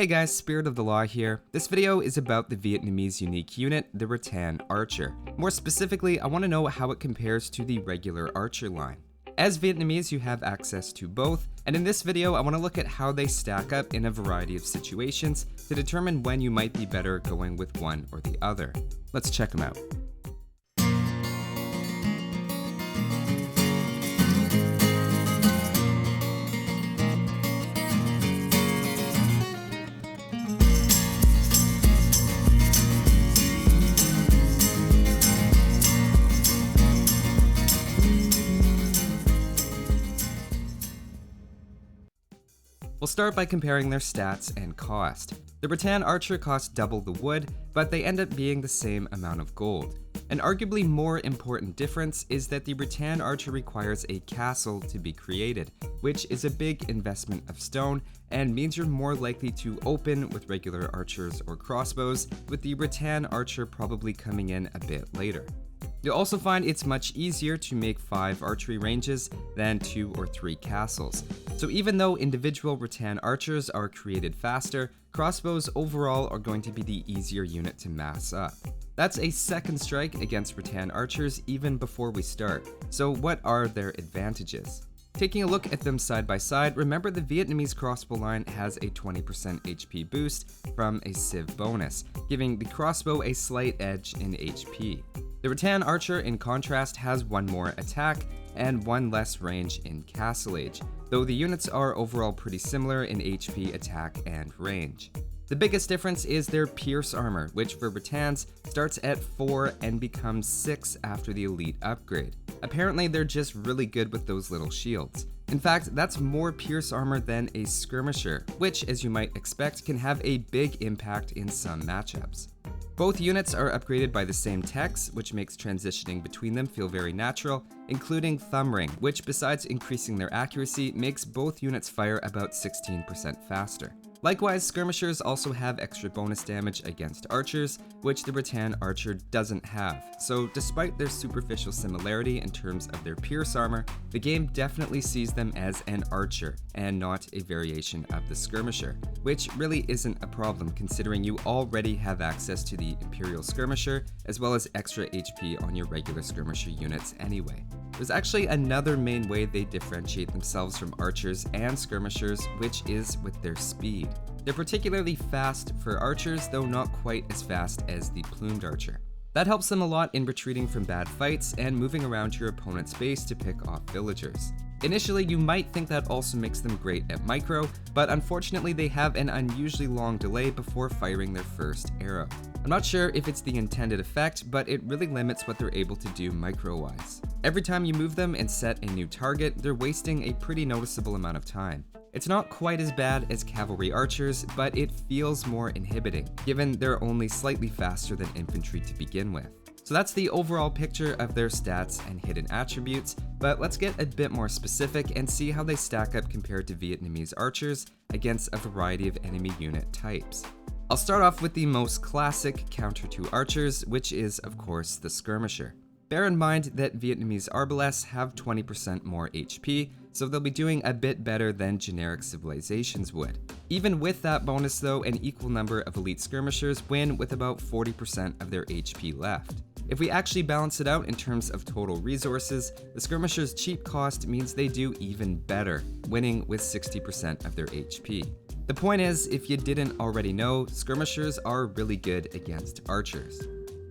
Hey guys, Spirit of the Law here. This video is about the Vietnamese unique unit, the Rattan Archer. More specifically, I want to know how it compares to the regular archer line. As Vietnamese, you have access to both, and in this video, I want to look at how they stack up in a variety of situations to determine when you might be better going with one or the other. Let's check them out. We'll start by comparing their stats and cost. The Rattan Archer costs double the wood, but they end up being the same amount of gold. An arguably more important difference is that the Rattan Archer requires a castle to be created, which is a big investment of stone and means you're more likely to open with regular archers or crossbows, with the Rattan Archer probably coming in a bit later. You'll also find it's much easier to make 5 archery ranges than 2 or 3 castles. So even though individual Rattan Archers are created faster, crossbows overall are going to be the easier unit to mass up. That's a second strike against Rattan Archers even before we start. So what are their advantages? Taking a look at them side by side, remember the Vietnamese crossbow line has a 20% HP boost from a civ bonus, giving the crossbow a slight edge in HP. The Rattan Archer, in contrast, has 1 more attack and 1 less range in Castle Age, though the units are overall pretty similar in HP, attack, and range. The biggest difference is their Pierce armor, which for Rattans starts at 4 and becomes 6 after the elite upgrade. Apparently they're just really good with those little shields. In fact, that's more Pierce armor than a Skirmisher, which, as you might expect, can have a big impact in some matchups. Both units are upgraded by the same techs, which makes transitioning between them feel very natural, including Thumb Ring, which besides increasing their accuracy, makes both units fire about 16% faster. Likewise, Skirmishers also have extra bonus damage against archers, which the Rattan Archer doesn't have, so despite their superficial similarity in terms of their Pierce armor, the game definitely sees them as an archer, and not a variation of the Skirmisher, which really isn't a problem considering you already have access to the Imperial Skirmisher, as well as extra HP on your regular Skirmisher units anyway. There's actually another main way they differentiate themselves from archers and skirmishers, which is with their speed. They're particularly fast for archers, though not quite as fast as the Plumed Archer. That helps them a lot in retreating from bad fights and moving around your opponent's base to pick off villagers. Initially, you might think that also makes them great at micro, but unfortunately they have an unusually long delay before firing their first arrow. I'm not sure if it's the intended effect, but it really limits what they're able to do micro-wise. Every time you move them and set a new target, they're wasting a pretty noticeable amount of time. It's not quite as bad as cavalry archers, but it feels more inhibiting, given they're only slightly faster than infantry to begin with. So that's the overall picture of their stats and hidden attributes, but let's get a bit more specific and see how they stack up compared to Vietnamese archers against a variety of enemy unit types. I'll start off with the most classic counter to archers, which is of course the Skirmisher. Bear in mind that Vietnamese Arbalests have 20% more HP, so they'll be doing a bit better than generic civilizations would. Even with that bonus though, an equal number of elite skirmishers win with about 40% of their HP left. If we actually balance it out in terms of total resources, the skirmishers' cheap cost means they do even better, winning with 60% of their HP. The point is, if you didn't already know, skirmishers are really good against archers.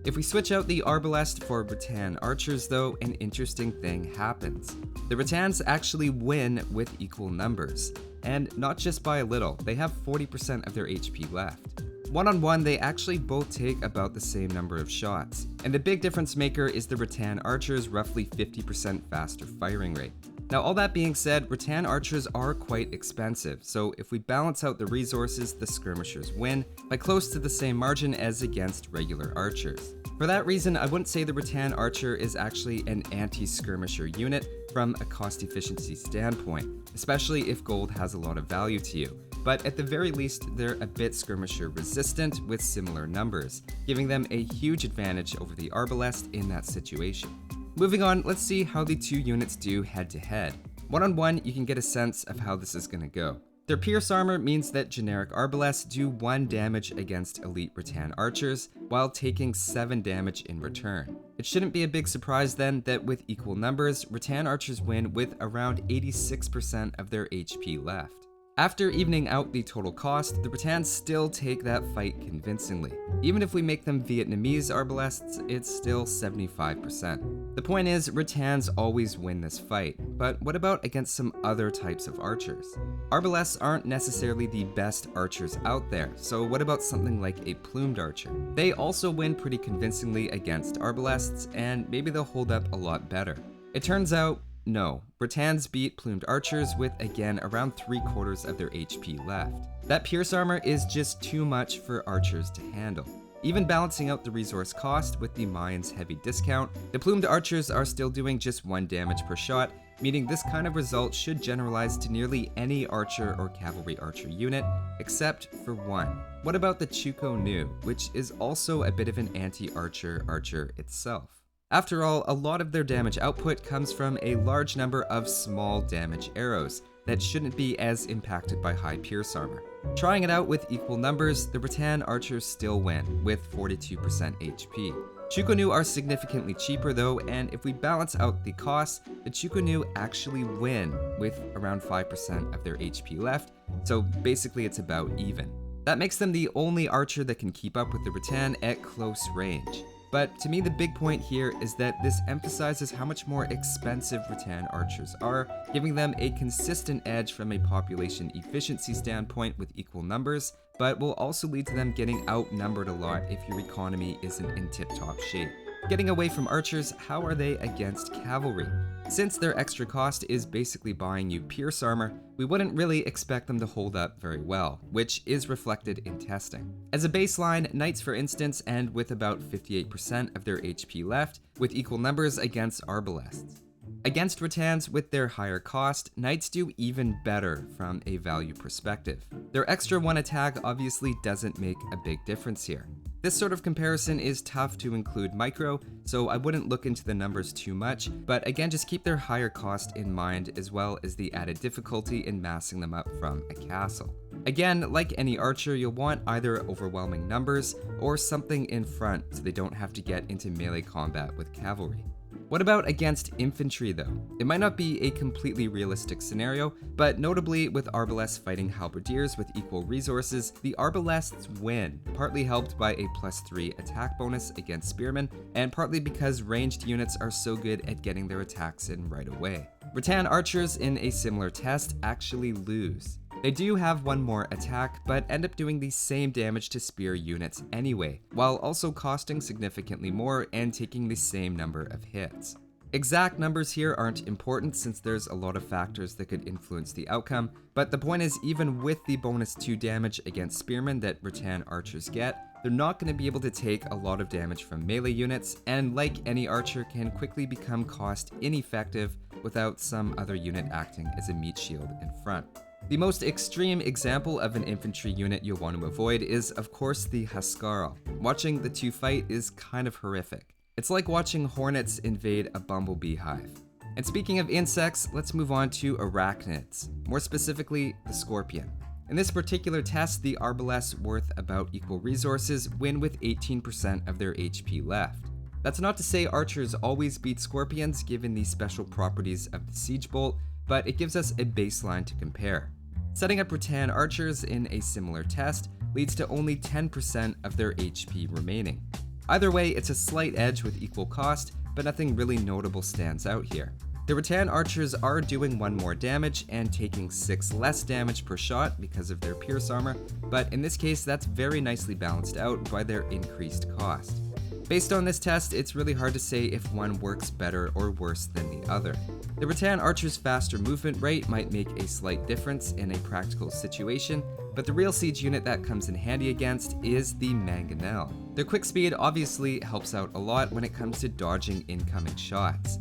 If we switch out the Arbalest for Rattan Archers though, an interesting thing happens. The Rattans actually win with equal numbers, and not just by a little, they have 40% of their HP left. One-on-one, they actually both take about the same number of shots, and the big difference maker is the Rattan Archer's roughly 50% faster firing rate. Now all that being said, Rattan Archers are quite expensive, so if we balance out the resources, the Skirmishers win by close to the same margin as against regular archers. For that reason, I wouldn't say the Rattan Archer is actually an anti-skirmisher unit from a cost efficiency standpoint, especially if gold has a lot of value to you. But at the very least, they're a bit skirmisher resistant with similar numbers, giving them a huge advantage over the Arbalest in that situation. Moving on, let's see how the two units do head to head. One-on-one, you can get a sense of how this is going to go. Their pierce armor means that generic Arbalests do 1 damage against elite Rattan Archers, while taking 7 damage in return. It shouldn't be a big surprise then that with equal numbers, Rattan Archers win with around 86% of their HP left. After evening out the total cost, the Rattans still take that fight convincingly. Even if we make them Vietnamese Arbalests, it's still 75%. The point is, Rattans always win this fight, but what about against some other types of archers? Arbalests aren't necessarily the best archers out there, so what about something like a Plumed Archer? They also win pretty convincingly against Arbalests, and maybe they'll hold up a lot better. It turns out, no, Rattans beat Plumed Archers with, again, around 3/4 of their HP left. That pierce armor is just too much for archers to handle. Even balancing out the resource cost with the Mayans' heavy discount, the Plumed Archers are still doing just 1 damage per shot, meaning this kind of result should generalize to nearly any archer or cavalry archer unit, except for one. What about the Chu Ko Nu, which is also a bit of an anti-archer archer itself? After all, a lot of their damage output comes from a large number of small damage arrows that shouldn't be as impacted by high pierce armor. Trying it out with equal numbers, the Rattan Archers still win, with 42% HP. Chu Ko Nu are significantly cheaper though, and if we balance out the costs, the Chu Ko Nu actually win, with around 5% of their HP left, so basically it's about even. That makes them the only archer that can keep up with the Rattan at close range. But to me, the big point here is that this emphasizes how much more expensive Rattan Archers are, giving them a consistent edge from a population efficiency standpoint with equal numbers, but will also lead to them getting outnumbered a lot if your economy isn't in tip-top shape. Getting away from archers, how are they against cavalry? Since their extra cost is basically buying you pierce armor, we wouldn't really expect them to hold up very well, which is reflected in testing. As a baseline, knights for instance end with about 58% of their HP left, with equal numbers against Arbalests. Against Rattans with their higher cost, knights do even better from a value perspective. Their extra 1 attack obviously doesn't make a big difference here. This sort of comparison is tough to include micro, so I wouldn't look into the numbers too much, but again just keep their higher cost in mind as well as the added difficulty in massing them up from a castle. Again, like any archer, you'll want either overwhelming numbers or something in front so they don't have to get into melee combat with cavalry. What about against infantry though? It might not be a completely realistic scenario, but notably with Arbalests fighting halberdiers with equal resources, the Arbalests win, partly helped by a +3 attack bonus against Spearmen, and partly because ranged units are so good at getting their attacks in right away. Rattan Archers in a similar test actually lose. They do have 1 more attack, but end up doing the same damage to spear units anyway, while also costing significantly more and taking the same number of hits. Exact numbers here aren't important since there's a lot of factors that could influence the outcome, but the point is even with the bonus 2 damage against Spearmen that Rattan Archers get, they're not going to be able to take a lot of damage from melee units, and like any archer can quickly become cost ineffective without some other unit acting as a meat shield in front. The most extreme example of an infantry unit you'll want to avoid is, of course, the Huskarl. Watching the 2 fight is kind of horrific. It's like watching hornets invade a bumblebee hive. And speaking of insects, let's move on to arachnids, more specifically the scorpion. In this particular test, the Arbalests worth about equal resources win with 18% of their HP left. That's not to say archers always beat scorpions given the special properties of the siege bolt, but it gives us a baseline to compare. Setting up Rattan Archers in a similar test leads to only 10% of their HP remaining. Either way, it's a slight edge with equal cost, but nothing really notable stands out here. The Rattan Archers are doing 1 more damage and taking 6 less damage per shot because of their pierce armor, but in this case that's very nicely balanced out by their increased cost. Based on this test, it's really hard to say if one works better or worse than the other. The Rattan Archer's faster movement rate might make a slight difference in a practical situation, but the real siege unit that comes in handy against is the Mangonel. Their quick speed obviously helps out a lot when it comes to dodging incoming shots.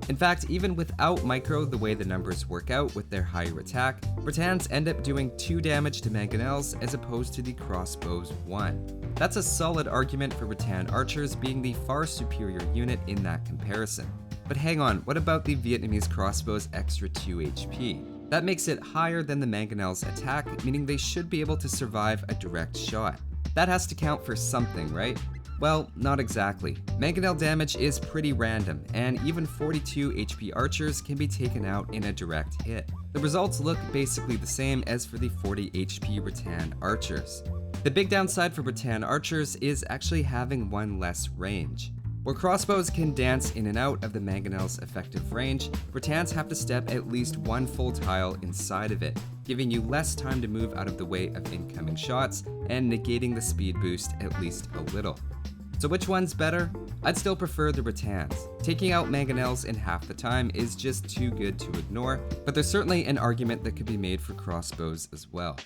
In fact, even without micro the way the numbers work out with their higher attack, Rattans end up doing 2 damage to Mangonels as opposed to the Crossbow's 1. That's a solid argument for Rattan Archers being the far superior unit in that comparison. But hang on, what about the Vietnamese Crossbow's extra 2 HP? That makes it higher than the Mangonels' attack, meaning they should be able to survive a direct shot. That has to count for something, right? Well, not exactly. Mangonel damage is pretty random, and even 42 HP archers can be taken out in a direct hit. The results look basically the same as for the 40 HP Rattan Archers. The big downside for Rattan Archers is actually having one less range. Where crossbows can dance in and out of the Mangonels' effective range, Rattans have to step at least one full tile inside of it, giving you less time to move out of the way of incoming shots and negating the speed boost at least a little. So which one's better? I'd still prefer the Rattans. Taking out Mangonels in half the time is just too good to ignore, but there's certainly an argument that could be made for crossbows as well.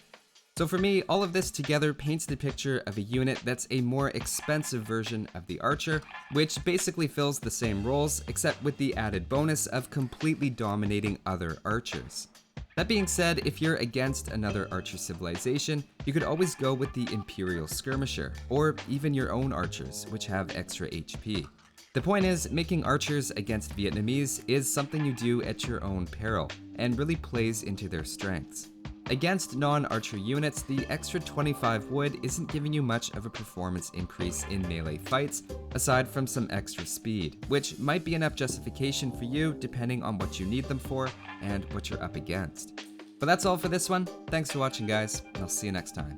So for me, all of this together paints the picture of a unit that's a more expensive version of the Archer, which basically fills the same roles, except with the added bonus of completely dominating other archers. That being said, if you're against another archer civilization, you could always go with the Imperial Skirmisher, or even your own archers, which have extra HP. The point is, making archers against Vietnamese is something you do at your own peril, and really plays into their strengths. Against non-archer units, the extra 25 wood isn't giving you much of a performance increase in melee fights, aside from some extra speed, which might be enough justification for you depending on what you need them for and what you're up against. But that's all for this one. Thanks for watching, guys, and I'll see you next time.